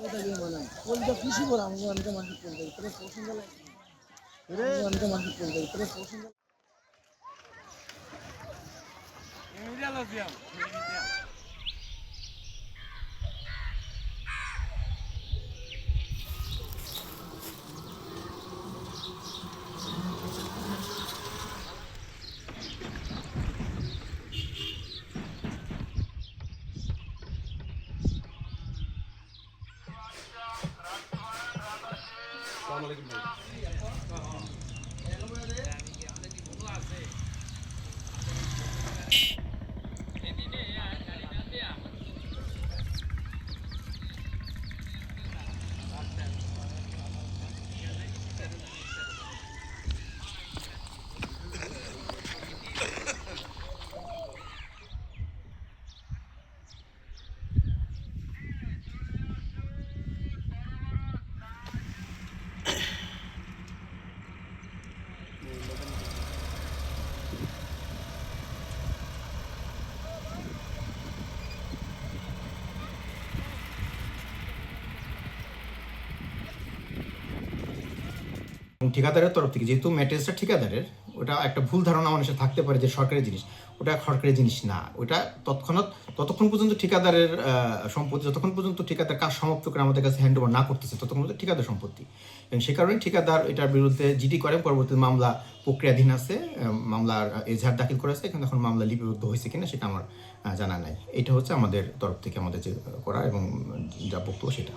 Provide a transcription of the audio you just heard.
কথা দিয়ে মানে কোনটা খুশি করে আমাকে অনেকে মাটি করবে এটা পছন্দ লাগে অনেকে মাটি করবে এটা পছন্দ ঠিকাদারের তরফ থেকে যেহেতু ম্যাটেরিয়ালসটা ঠিকাদারের, ওটা একটা ভুল ধারণা মানুষের থাকতে পারে যে সরকারি জিনিস, ওটা সরকারি জিনিস না। ওটা ততক্ষণ পর্যন্ত ঠিকাদারের সম্পত্তি, যতক্ষণ পর্যন্ত ঠিকাদার কাজ সমাপ্ত করে আমাদের কাছে হ্যান্ড ওভার না করতেছে ততক্ষণ পর্যন্ত ঠিকাদার সম্পত্তি। এবং সে কারণে ঠিকাদার এটার বিরুদ্ধে জিডি করে, পরবর্তী মামলা প্রক্রিয়াধীন আছে, মামলার এজাহার দাখিল করেছে, কিন্তু এখন মামলা লিপিবদ্ধ হয়েছে কিনা সেটা আমার জানা নাই। এটা হচ্ছে আমাদের তরফ থেকে আমাদের যে করা এবং যা বক্তব্য সেটা।